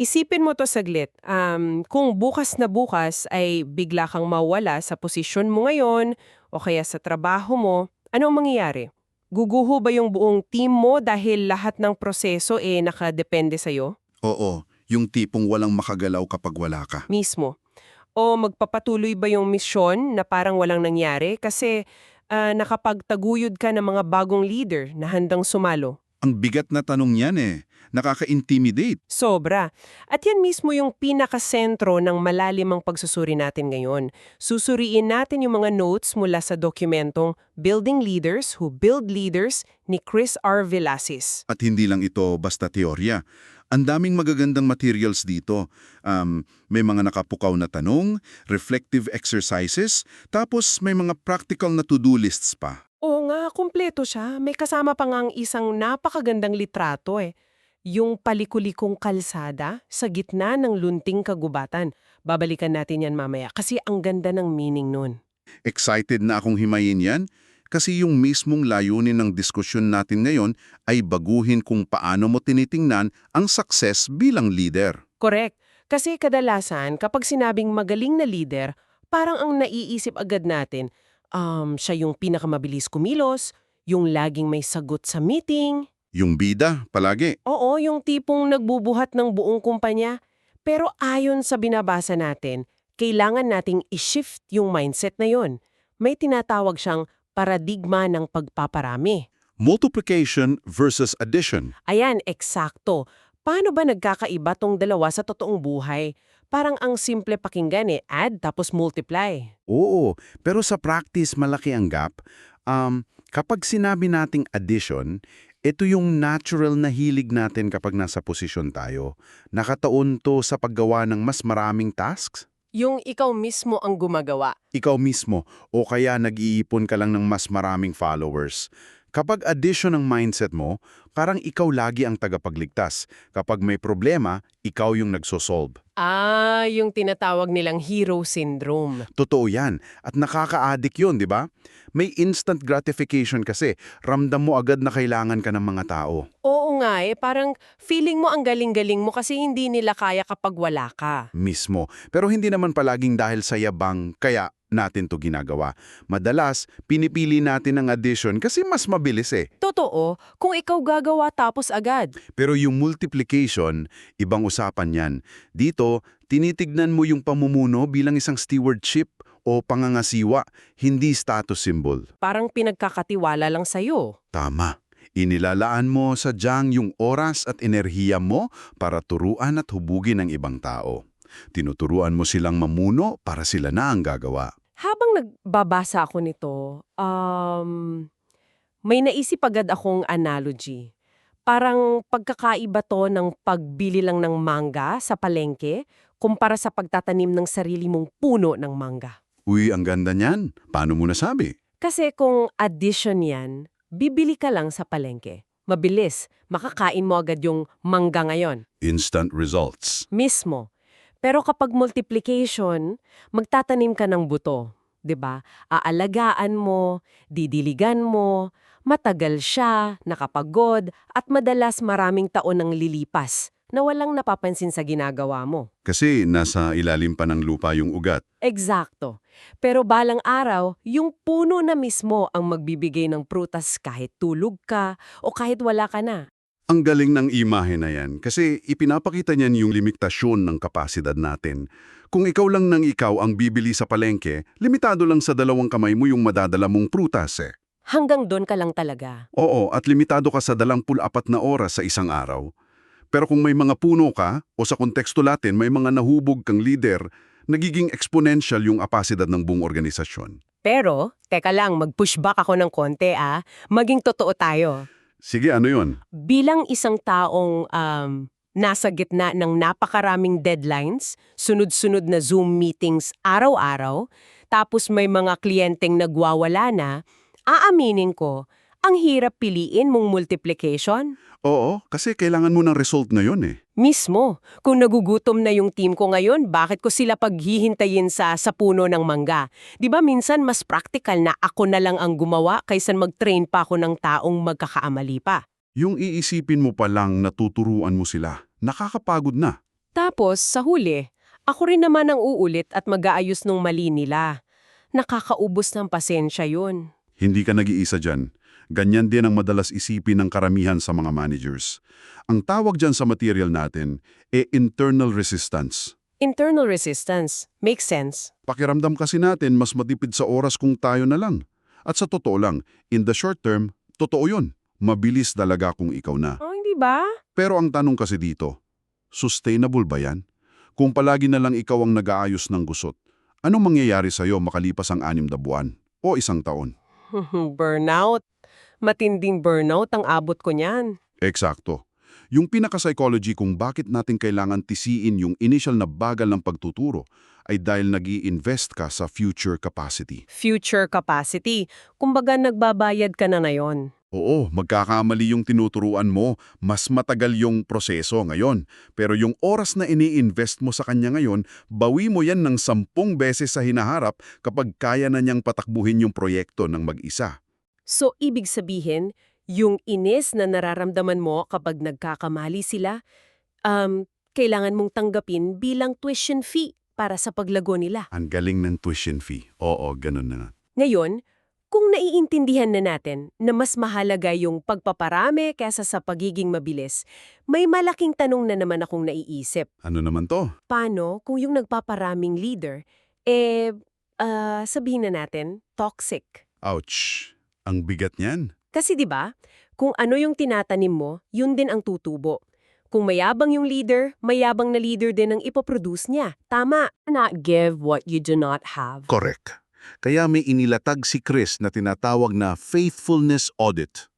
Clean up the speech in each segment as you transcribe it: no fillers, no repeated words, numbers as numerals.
Isipin mo to saglit. Kung bukas na bukas ay bigla kang mawala sa posisyon mo ngayon o kaya sa trabaho mo, ano ang mangyayari? Guguho ba yung buong team mo dahil lahat ng proseso nakadepende sa'yo? Oo, yung tipong walang makagalaw kapag wala ka. Mismo. O magpapatuloy ba yung misyon na parang walang nangyari kasi nakapagtaguyod ka ng mga bagong leader na handang sumalo? Ang bigat na tanong yan Nakaka-intimidate. Sobra. At yan mismo yung pinakasentro ng malalimang pagsusuri natin ngayon. Susuriin natin yung mga notes mula sa dokumentong Building Leaders Who Build Leaders ni Chris R. Villasis. At hindi lang ito basta teorya. Ang daming magagandang materials dito. May mga nakapukaw na tanong, reflective exercises, tapos may mga practical na to-do lists pa. Oo nga, kumpleto siya. May kasama pa nga ang isang napakagandang litrato Yung palikulikong kalsada sa gitna ng lunting kagubatan. Babalikan natin yan mamaya kasi ang ganda ng meaning nun. Excited na akong himayin yan kasi yung mismong layunin ng diskusyon natin ngayon ay baguhin kung paano mo tinitingnan ang success bilang leader. Correct. Kasi kadalasan kapag sinabing magaling na leader, parang ang naiisip agad natin, siya yung pinakamabilis kumilos, yung laging may sagot sa meeting. Yung bida, palagi. Oo, yung tipong nagbubuhat ng buong kumpanya. Pero ayon sa binabasa natin, kailangan nating i-shift yung mindset na yon. May tinatawag siyang paradigma ng pagpaparami. Multiplication versus addition. Ayan, eksakto. Paano ba nagkakaiba tong dalawa sa totoong buhay? Parang ang simple pakinggan add tapos multiply. Oo, pero sa practice malaki ang gap. Kapag sinabi nating addition, ito yung natural na hilig natin kapag nasa posisyon tayo. Nakataon to sa paggawa ng mas maraming tasks. Yung ikaw mismo ang gumagawa. Ikaw mismo, o kaya nag-iipon ka lang ng mas maraming followers. Kapag addition ng mindset mo, parang ikaw lagi ang tagapagligtas. Kapag may problema, ikaw yung nagsosolve. Yung tinatawag nilang hero syndrome. Totoo yan. At nakaka-addict yun, di ba? May instant gratification kasi. Ramdam mo agad na kailangan ka ng mga tao. Oo nga parang feeling mo ang galing-galing mo kasi hindi nila kaya kapag wala ka. Mismo. Pero hindi naman palaging dahil sa yabang, kaya natin to ginagawa. Madalas, pinipili natin ang addition kasi mas mabilis Totoo, kung ikaw gagawa tapos agad. Pero yung multiplication, ibang usapan yan. Dito, tinitignan mo yung pamumuno bilang isang stewardship o pangangasiwa, hindi status symbol. Parang pinagkakatiwala lang sa'yo. Tama. Inilalaan mo sa diyang yung oras at enerhiya mo para turuan at hubugin ang ibang tao. Tinuturuan mo silang mamuno para sila na ang gagawa. Habang nagbabasa ako nito, may naisip agad akong analogy. Parang pagkakaiba to ng pagbili lang ng mangga sa palengke kumpara sa pagtatanim ng sarili mong puno ng mangga. Uy, ang ganda niyan. Paano mo nasabi? Kasi kung addition yan, bibili ka lang sa palengke. Mabilis, makakain mo agad yung mangga ngayon. Instant results. Mismo. Pero kapag multiplication, magtatanim ka ng buto, 'di ba? Aalagaan mo, didiligan mo, matagal siya, nakapagod, at madalas maraming taon ang lilipas na walang napapansin sa ginagawa mo. Kasi nasa ilalim pa ng lupa yung ugat. Eksakto. Pero balang araw, yung puno na mismo ang magbibigay ng prutas kahit tulog ka o kahit wala ka na. Ang galing ng imahe na yan kasi ipinapakita niyan yung limitasyon ng kapasidad natin. Kung ikaw lang ng ikaw ang bibili sa palengke, limitado lang sa 2 kamay mo yung madadala mong prutas Hanggang doon ka lang talaga. Oo, at limitado ka sa 24 na oras sa isang araw. Pero kung may mga puno ka, o sa konteksto natin may mga nahubog kang leader, nagiging exponential yung kapasidad ng buong organisasyon. Pero, teka lang, mag-pushback ako ng konti Maging totoo tayo. Sige, ano yun? Bilang isang taong nasa gitna ng napakaraming deadlines, sunod-sunod na Zoom meetings araw-araw, tapos may mga kliyenteng nagwawala na, aaminin ko, ang hirap piliin mong multiplication. Oo, kasi kailangan mo ng result ngayon Mismo, kung nagugutom na yung team ko ngayon, bakit ko sila paghihintayin sa puno ng mangga? Di ba minsan mas practical na ako na lang ang gumawa kaysa mag-train pa ako ng taong magkakaamali pa? Yung iisipin mo pa lang natuturuan mo sila, nakakapagod na. Tapos, sa huli, ako rin naman ang uulit at mag-aayos nung mali nila. Nakakaubos ng pasensya yun. Hindi ka nag-iisa dyan. Ganyan din ang madalas isipin ng karamihan sa mga managers. Ang tawag dyan sa material natin, internal resistance. Internal resistance. Makes sense. Pakiramdam kasi natin mas matipid sa oras kung tayo na lang. At sa totoo lang, in the short term, totoo yun. Mabilis talaga kung ikaw na. Oh, hindi ba? Pero ang tanong kasi dito, sustainable ba yan? Kung palagi na lang ikaw ang nag-aayos ng gusot, anong mangyayari sa'yo makalipas ang 6 na buwan o 1 taon? Burnout. Matinding burnout ang abot ko niyan. Eksakto. Yung pinaka-psychology kung bakit natin kailangan tisiin yung initial na bagal ng pagtuturo ay dahil nag-i-invest ka sa future capacity. Future capacity. Kumbaga nagbabayad ka na yon. Oo, magkakamali yung tinuturuan mo, mas matagal yung proseso ngayon. Pero yung oras na ini-invest mo sa kanya ngayon, bawi mo yan ng 10 beses sa hinaharap kapag kaya na niyang patakbuhin yung proyekto ng mag-isa. So, ibig sabihin, yung inis na nararamdaman mo kapag nagkakamali sila, kailangan mong tanggapin bilang tuition fee para sa paglago nila. Ang galing ng tuition fee. Oo, ganun na nga. Ngayon, kung naiintindihan na natin na mas mahalaga yung pagpaparami kaysa sa pagiging mabilis, may malaking tanong na naman akong naiisip. Ano naman to? Paano kung yung nagpaparaming leader, sabihin na natin, toxic? Ouch! Ang bigat niyan. Kasi 'di ba, kung ano yung tinatanim mo, yun din ang tutubo. Kung mayabang yung leader, mayabang na leader din ang ipoproduce niya. Tama. Not give what you do not have. Correct. Kaya may inilatag si Chris na tinatawag na faithfulness audit.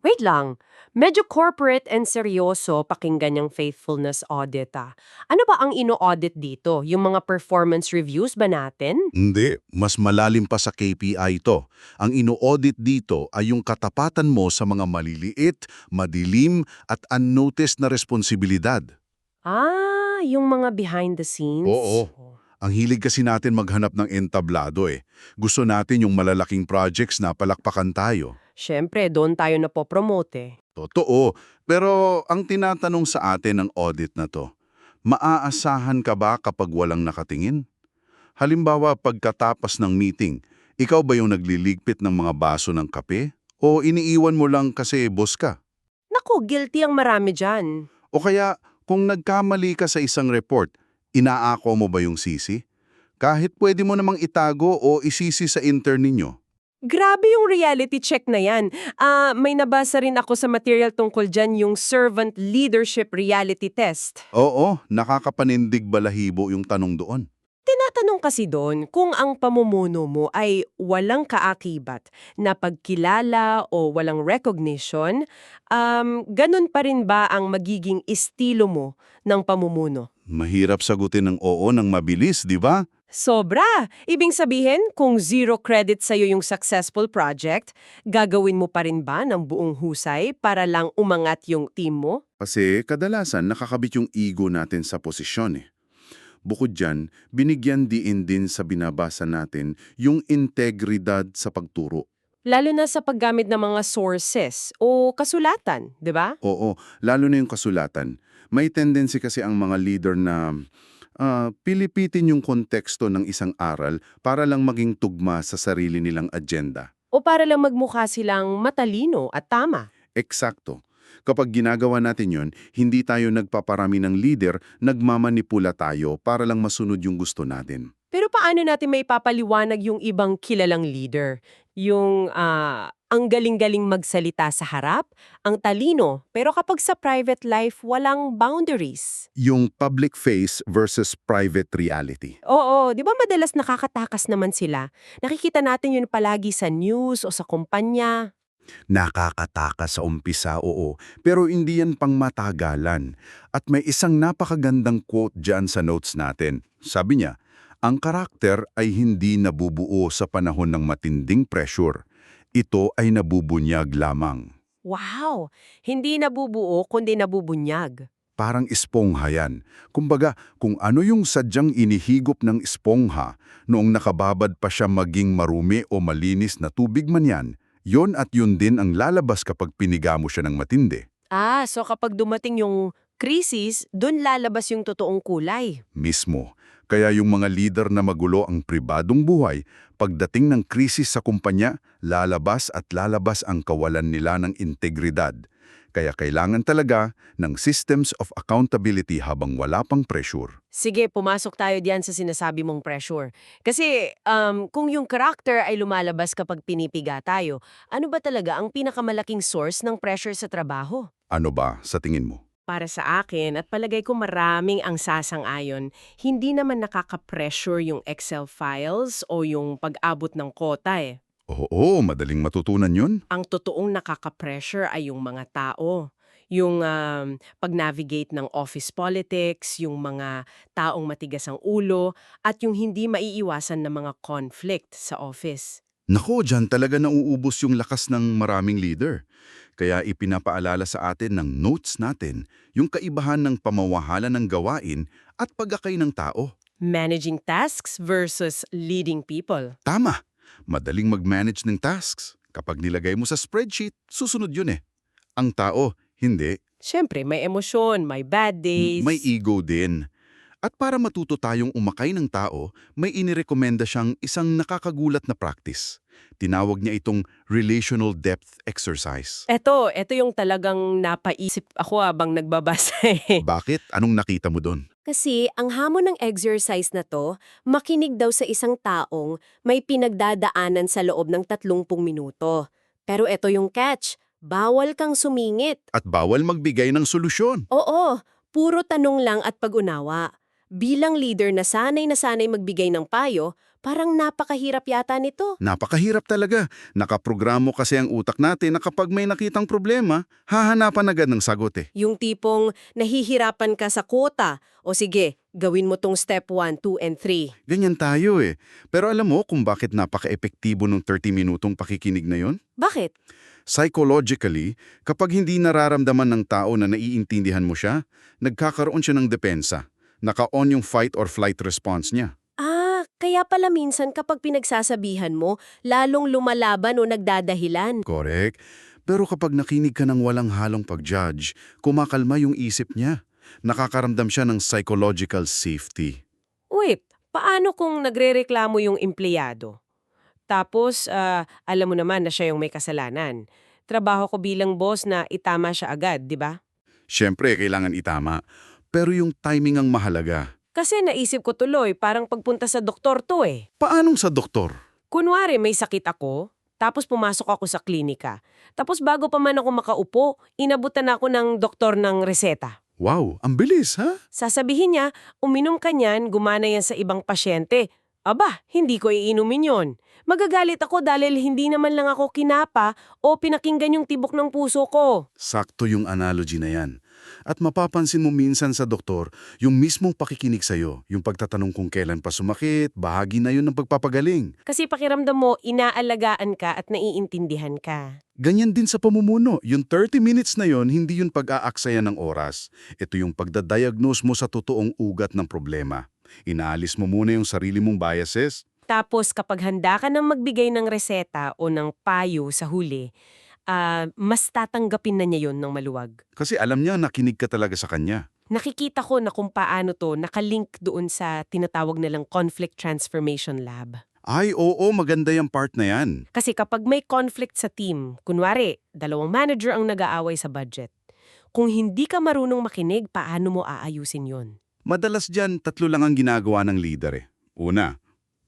Wait lang. Medyo corporate and seryoso pakinggan yung faithfulness audit ah. Ano ba ang ino-audit dito? Yung mga performance reviews ba natin? Hindi, mas malalim pa sa KPI ito. Ang ino-audit dito ay yung katapatan mo sa mga maliliit, madilim at unnoticed na responsibilidad. Ah, yung mga behind the scenes? Oo. Ang hilig kasi natin maghanap ng entablado eh. Gusto natin yung malalaking projects na palakpakan tayo. Siyempre, doon tayo napopromote eh. Totoo, pero ang tinatanong sa atin ng audit na to, maaasahan ka ba kapag walang nakatingin? Halimbawa, pagkatapos ng meeting, ikaw ba yung nagliligpit ng mga baso ng kape? O iniiwan mo lang kasi boss ka? Naku, guilty ang marami dyan. O kaya, kung nagkamali ka sa isang report, inaako mo ba yung sisi? Kahit pwede mo namang itago o isisi sa intern ninyo. Grabe yung reality check na yan. May nabasa rin ako sa material tungkol dyan yung servant leadership reality test. Oo, nakakapanindig balahibo yung tanong doon. Tinatanong kasi doon kung ang pamumuno mo ay walang kaakibat na pagkilala o walang recognition, ganun pa rin ba ang magiging estilo mo ng pamumuno? Mahirap sagutin ng oo ng mabilis, di ba? Sobra! Ibig sabihin, kung 0 credit sa'yo yung successful project, gagawin mo pa rin ba ng buong husay para lang umangat yung team mo? Kasi kadalasan nakakabit yung ego natin sa posisyon eh. Bukod dyan, binigyan diin din sa binabasa natin yung integridad sa pagturo. Lalo na sa paggamit ng mga sources o kasulatan, di ba? Oo, lalo na yung kasulatan. May tendency kasi ang mga leader na pilipitin yung konteksto ng isang aral para lang maging tugma sa sarili nilang agenda. O para lang magmukha silang matalino at tama. Eksakto. Kapag ginagawa natin yon, hindi tayo nagpaparami ng leader, nagmamanipula tayo para lang masunod yung gusto natin. Pero paano natin may papaliwanag yung ibang kilalang leader? Yung ang galing-galing magsalita sa harap, ang talino, pero kapag sa private life, walang boundaries. Yung public face versus private reality. Oo, di ba madalas nakakatakas naman sila? Nakikita natin yun palagi sa news o sa kumpanya. Nakakatakas sa umpisa, oo, pero hindi yan pang matagalan. At may isang napakagandang quote dyan sa notes natin. Sabi niya, ang karakter ay hindi nabubuo sa panahon ng matinding pressure. Ito ay nabubunyag lamang. Wow! Hindi nabubuo kundi nabubunyag. Parang espongha yan. Kumbaga, kung ano yung sadyang inihigop ng espongha, noong nakababad pa siya maging marumi o malinis na tubig man yan, yon at yun din ang lalabas kapag piniga mo siya ng matindi. So kapag dumating yung Krisis, dun lalabas yung totoong kulay. Mismo. Kaya yung mga leader na magulo ang pribadong buhay, pagdating ng krisis sa kumpanya, lalabas at lalabas ang kawalan nila ng integridad. Kaya kailangan talaga ng systems of accountability habang wala pang pressure. Sige, pumasok tayo diyan sa sinasabi mong pressure. Kasi kung yung character ay lumalabas kapag pinipiga tayo, ano ba talaga ang pinakamalaking source ng pressure sa trabaho? Ano ba sa tingin mo? Para sa akin, at palagay ko maraming ang sasang-ayon, hindi naman nakaka-pressure yung Excel files o yung pag-abot ng quota eh. Oo, madaling matutunan yun. Ang totoong nakaka-pressure ay yung mga tao. Yung pag-navigate ng office politics, yung mga taong matigas ang ulo, at yung hindi maiiwasan na mga conflict sa office. Nako, dyan talaga nauubos yung lakas ng maraming leader. Kaya ipinapaalala sa atin ng notes natin yung kaibahan ng pamawahala ng gawain at pag-akay ng tao. Managing tasks versus leading people. Tama, madaling mag-manage ng tasks. Kapag nilagay mo sa spreadsheet, susunod yun eh. Ang tao, hindi. Siyempre, may emosyon, may bad days. May ego din. At para matuto tayong umakay ng tao, may inirekomenda siyang isang nakakagulat na practice. Tinawag niya itong relational depth exercise. Ito yung talagang napaisip ako habang nagbabasa eh. Bakit? Anong nakita mo doon? Kasi ang hamon ng exercise na to, makinig daw sa isang taong may pinagdadaanan sa loob ng 30 minuto. Pero ito yung catch, bawal kang sumingit. At bawal magbigay ng solusyon. Oo, puro tanong lang at pag-unawa. Bilang leader na sanay magbigay ng payo, parang napakahirap yata nito. Napakahirap talaga. Nakaprogramo kasi ang utak natin na kapag may nakitang problema, hahanapan agad ng sagot eh. Yung tipong nahihirapan ka sa quota, o sige, gawin mo tong step 1, 2, and 3. Ganyan tayo eh. Pero alam mo kung bakit napaka-epektibo ng 30-minutong pakikinig na yon? Bakit? Psychologically, kapag hindi nararamdaman ng tao na naiintindihan mo siya, nagkakaroon siya ng depensa. Naka-on yung fight or flight response niya. Kaya pala minsan kapag pinagsasabihan mo, lalong lumalaban o nagdadahilan. Correct. Pero kapag nakinig ka ng walang halong pag-judge, kumakalma yung isip niya. Nakakaramdam siya ng psychological safety. Wait, paano kung nagrereklamo yung empleyado? Tapos, alam mo naman na siya yung may kasalanan. Trabaho ko bilang boss na itama siya agad, di ba? Siyempre, kailangan itama. Pero yung timing ang mahalaga. Kasi naisip ko tuloy, parang pagpunta sa doktor to eh. Paanong sa doktor? Kunwari may sakit ako, tapos pumasok ako sa klinika. Tapos bago pa man ako makaupo, inabutan ako ng doktor ng reseta. Wow, ang bilis ha? Sasabihin niya, uminom ka niyan, gumana yan sa ibang pasyente. Aba, hindi ko iinumin yon. Magagalit ako dahil hindi naman lang ako kinapa o pinakinggan yung tibok ng puso ko. Sakto yung analogy na yan. At mapapansin mo minsan sa doktor, yung mismong pakikinig sa'yo, yung pagtatanong kung kailan pa sumakit, bahagi na yun ng pagpapagaling. Kasi pakiramdam mo, inaalagaan ka at naiintindihan ka. Ganyan din sa pamumuno, yung 30 minutes na yon hindi yung pag-aaksaya ng oras. Ito yung pagdadiagnose mo sa totoong ugat ng problema. Inaalis mo muna yung sarili mong biases. Tapos kapag handa ka nang magbigay ng reseta o ng payo sa huli, mas tatanggapin na niya yon ng maluwag. Kasi alam niya nakinig ka talaga sa kanya. Nakikita ko na kung paano to nakalink doon sa tinatawag nilang Conflict Transformation Lab. Ay, oo, maganda yung part na yan. Kasi kapag may conflict sa team, kunwari, 2 manager ang nag-aaway sa budget, kung hindi ka marunong makinig, paano mo aayusin yon? Madalas dyan, 3 lang ang ginagawa ng leader eh. Una,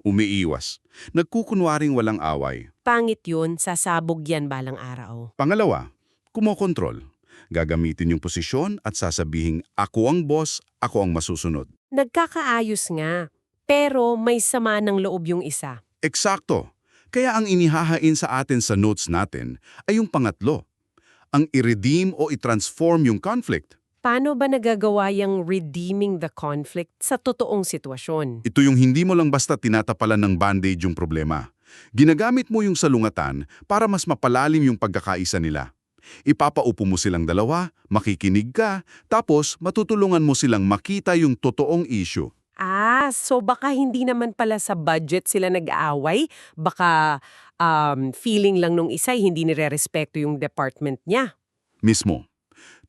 umiiwas. Nagkukunwaring walang away. Pangit yun, sasabog yan balang araw. Pangalawa, kumokontrol. Gagamitin yung posisyon at sasabihing, ako ang boss, ako ang masusunod. Nagkakaayos nga, pero may sama ng loob yung isa. Eksakto. Kaya ang inihahain sa atin sa notes natin ay yung pangatlo. Ang i-redeem o i-transform yung conflict. Paano ba nagagawa yung redeeming the conflict sa totoong sitwasyon? Ito yung hindi mo lang basta tinatapalan ng band-aid yung problema. Ginagamit mo yung salungatan para mas mapalalim yung pagkakaisa nila. Ipapaupo mo silang dalawa, makikinig ka, tapos matutulungan mo silang makita yung totoong issue. So baka hindi naman pala sa budget sila nag-aaway, baka feeling lang nung isa hindi nire-respeto yung department niya. Mismo.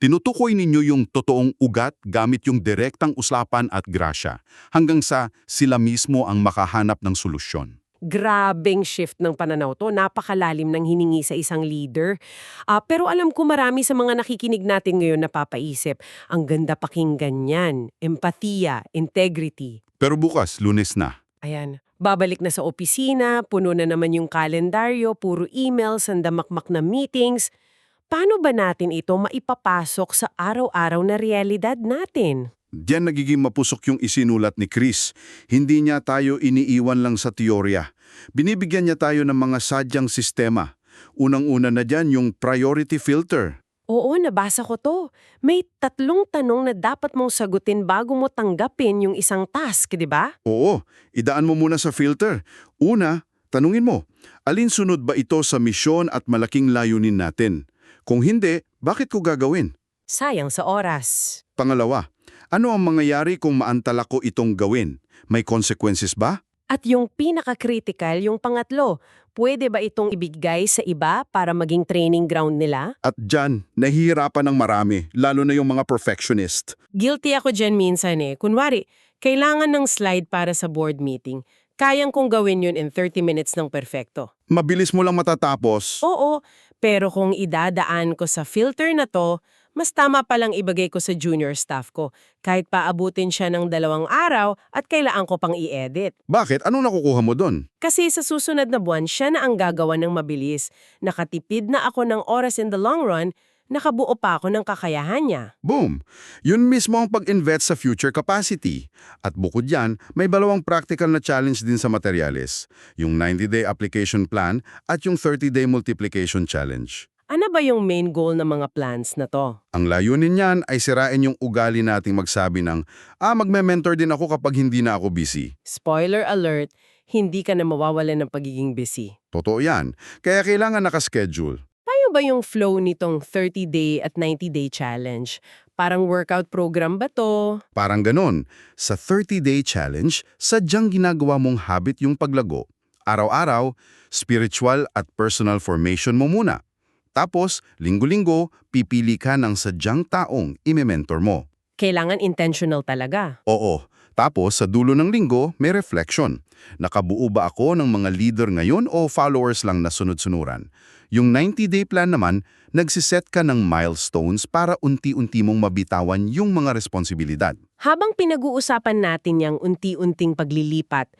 Tinutukoy ninyo yung totoong ugat gamit yung direktang usapan at grasya, hanggang sa sila mismo ang makahanap ng solusyon. Grabeng shift ng pananaw to. Napakalalim ng hiningi sa isang leader. Pero alam ko marami sa mga nakikinig natin ngayon napapaisip, ang ganda pakinggan yan. Empathiya, integrity. Pero bukas, Lunes na. Ayan. Babalik na sa opisina, puno na naman yung kalendaryo, puro emails, sandamakmak na meetings. Paano ba natin ito maipapasok sa araw-araw na realidad natin? Diyan nagiging mapusok yung isinulat ni Chris. Hindi niya tayo iniiwan lang sa teorya. Binibigyan niya tayo ng mga sadyang sistema. Unang-una na dyan yung priority filter. Oo, nabasa ko to. May 3 tanong na dapat mong sagutin bago mo tanggapin yung isang task, di ba? Oo, idaan mo muna sa filter. Una, tanungin mo, alin sunod ba ito sa misyon at malaking layunin natin? Kung hindi, bakit ko gagawin? Sayang sa oras. Pangalawa, ano ang mangyayari kung maantala ko itong gawin? May consequences ba? At yung pinaka-critical, yung pangatlo, pwede ba itong ibigay sa iba para maging training ground nila? At dyan, nahihirapan ng marami, lalo na yung mga perfectionist. Guilty ako dyan minsan eh. Kunwari, kailangan ng slide para sa board meeting. Kayang kong gawin yun in 30 minutes ng perfecto. Mabilis mo lang matatapos. Oo, pero kung idadaan ko sa filter na to, mas tama palang ibagay ko sa junior staff ko, kahit paabutin siya ng 2 araw at kailangan ko pang i-edit. Bakit? Anong nakukuha mo doon? Kasi sa susunod na buwan, siya na ang gagawa ng mabilis. Nakatipid na ako ng oras in the long run, nakabuo pa ako ng kakayahan niya. Boom! Yun mismo ang pag-invest sa future capacity. At bukod yan, may 2 practical na challenge din sa materyales. Yung 90-day application plan at yung 30-day multiplication challenge. Ano ba yung main goal ng mga plans na to? Ang layunin niyan ay sirain yung ugali nating magsabi ng, magme-mentor din ako kapag hindi na ako busy. Spoiler alert, hindi ka na mawawalan ng pagiging busy. Totoo yan. Kaya kailangan nakaschedule. Paano ba yung flow nitong 30-day at 90-day challenge? Parang workout program ba to? Parang ganon. Sa 30-day challenge, sadyang ginagawa mong habit yung paglago. Araw-araw, spiritual at personal formation mo muna. Tapos, linggo-linggo, pipili ka ng sadyang taong ime-mentor mo. Kailangan intentional talaga. Oo. Tapos, sa dulo ng linggo, may reflection. Nakabuo ba ako ng mga leader ngayon o followers lang na sunod-sunuran? Yung 90-day plan naman, nagsiset ka ng milestones para unti-unti mong mabitawan yung mga responsibilidad. Habang pinag-uusapan natin yung unti-unting paglilipat,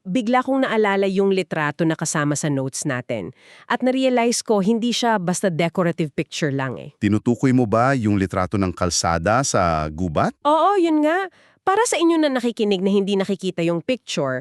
bigla kong naalala yung litrato na kasama sa notes natin. At na-realize ko, hindi siya basta decorative picture lang eh. Tinutukoy mo ba yung litrato ng kalsada sa gubat? Oo, yun nga. Para sa inyo na nakikinig na hindi nakikita yung picture,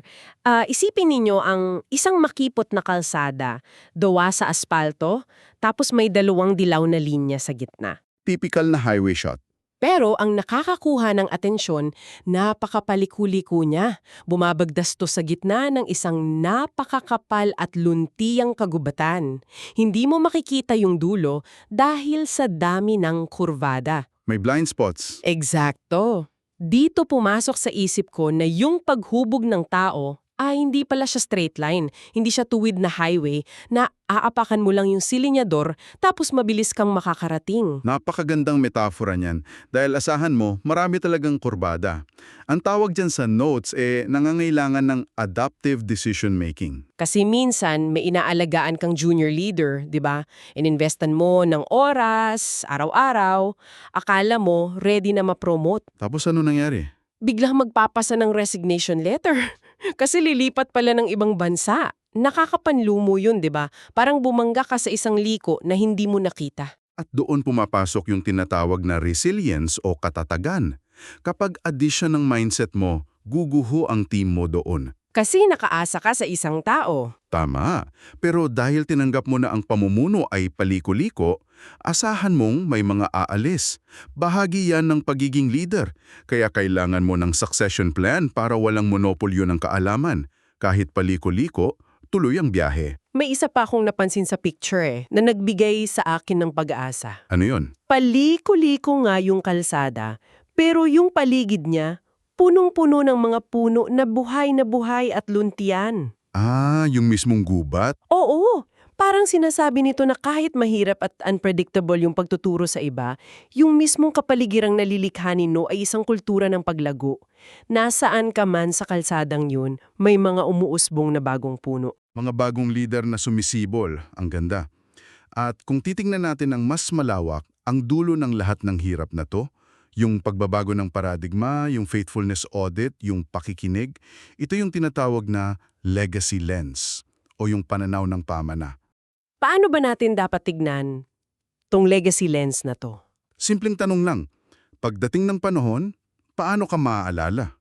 isipin ninyo ang isang makipot na kalsada, gawa sa asfalto, tapos may 2 dilaw na linya sa gitna. Typical na highway shot. Pero ang nakakakuha ng atensyon, napakapaliku-liku niya. Bumabagdas to sa gitna ng isang napakakapal at luntiyang kagubatan. Hindi mo makikita yung dulo dahil sa dami ng kurvada. May blind spots. Eksakto. Dito pumasok sa isip ko na yung paghubog ng tao hindi pala siya straight line. Hindi siya tuwid na highway na aapakan mo lang yung silinyador tapos mabilis kang makakarating. Napakagandang metafora niyan dahil asahan mo, marami talagang kurbada. Ang tawag dyan sa notes nangangailangan ng adaptive decision making. Kasi minsan may inaalagaan kang junior leader, di ba? Ininvestan mo ng oras, araw-araw, akala mo ready na ma-promote. Tapos ano nangyari? Biglang magpapasa ng resignation letter. Kasi lilipat pala ng ibang bansa. Nakakapanlumo yun, di ba? Parang bumangga ka sa isang liko na hindi mo nakita. At doon pumapasok yung tinatawag na resilience o katatagan. Kapag addition ng mindset mo, guguho ang team mo doon. Kasi nakaasa ka sa isang tao. Tama. Pero dahil tinanggap mo na ang pamumuno ay paliko-liko, asahan mong may mga aalis. Bahagi yan ng pagiging leader. Kaya kailangan mo ng succession plan para walang monopolyo ng kaalaman. Kahit paliko-liko, tuloy ang biyahe. May isa pa akong napansin sa picture na nagbigay sa akin ng pag-asa. Ano yun? Paliko-liko nga yung kalsada, pero yung paligid niya, punong-puno ng mga puno na buhay at luntian. Yung mismong gubat? Oo, Parang sinasabi nito na kahit mahirap at unpredictable yung pagtuturo sa iba, yung mismong kapaligirang nalilikha nino ay isang kultura ng paglago. Nasaan ka man sa kalsadang yun, may mga umuusbong na bagong puno. Mga bagong leader na sumisibol, ang ganda. At kung titingnan natin ng mas malawak, ang dulo ng lahat ng hirap na to, yung pagbabago ng paradigma, yung faithfulness audit, yung pakikinig, ito yung tinatawag na legacy lens o yung pananaw ng pamana. Paano ba natin dapat tignan tong legacy lens na to? Simpleng tanong lang, pagdating ng panahon, paano ka maaalala?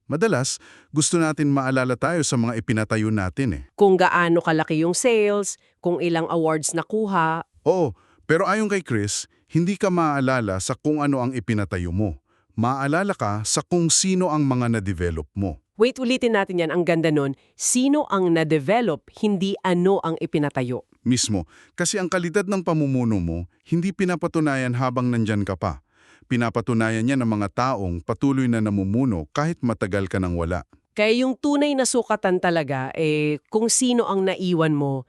Madalas, gusto natin maalala tayo sa mga ipinatayo natin eh. Kung gaano kalaki yung sales, kung ilang awards nakuha. Oo, pero ayon kay Chris, hindi ka maaalala sa kung ano ang ipinatayo mo. Maaalala ka sa kung sino ang mga na-develop mo. Wait, ulitin natin yan. Ang ganda nun. Sino ang na-develop, hindi ano ang ipinatayo. Mismo, kasi ang kalidad ng pamumuno mo, hindi pinapatunayan habang nandyan ka pa. Pinapatunayan niya ng mga taong patuloy na namumuno kahit matagal ka nang wala. Kaya yung tunay na sukatan talaga, kung sino ang naiwan mo,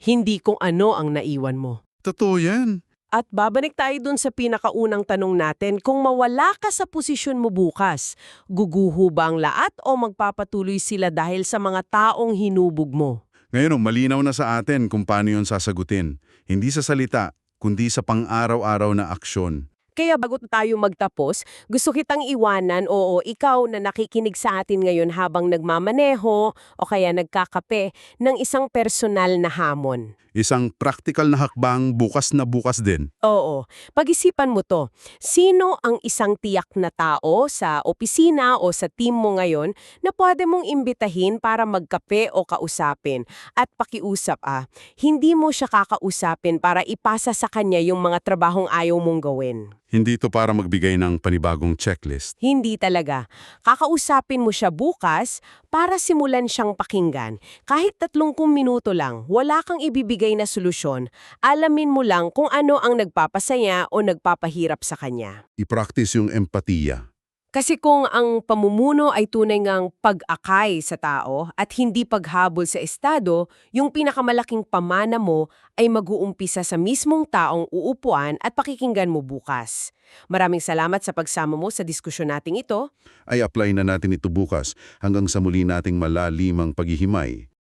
hindi kung ano ang naiwan mo. Totoo yan. At babalik tayo dun sa pinakaunang tanong natin, kung mawala ka sa posisyon mo bukas, guguho ba ang lahat o magpapatuloy sila dahil sa mga taong hinubog mo? Ngayon, malinaw na sa atin kung paano yun sasagutin. Hindi sa salita, kundi sa pang-araw-araw na aksyon. Kaya bago tayo magtapos, gusto kitang iwanan, oo, ikaw na nakikinig sa atin ngayon habang nagmamaneho o kaya nagkakape, ng isang personal na hamon. Isang practical na hakbang bukas na bukas din. Oo. Pag-isipan mo to. Sino ang isang tiyak na tao sa opisina o sa team mo ngayon na pwede mong imbitahin para magkape o kausapin? At pakiusap hindi mo siya kakausapin para ipasa sa kanya yung mga trabahong ayaw mong gawin. Hindi ito para magbigay ng panibagong checklist. Hindi talaga. Kakausapin mo siya bukas para simulan siyang pakinggan. Kahit 30 minuto lang, wala kang ibibigay na solusyon. Alamin mo lang kung ano ang nagpapasaya o nagpapahirap sa kanya. I-practice yung empatiya. Kasi kung ang pamumuno ay tunay ngang pag-akay sa tao at hindi paghabol sa estado, yung pinakamalaking pamana mo ay mag-uumpisa sa mismong taong uupuan at pakikinggan mo bukas. Maraming salamat sa pagsama mo sa diskusyon nating ito. Ay apply na natin ito bukas hanggang sa muli nating malalimang paghihimay.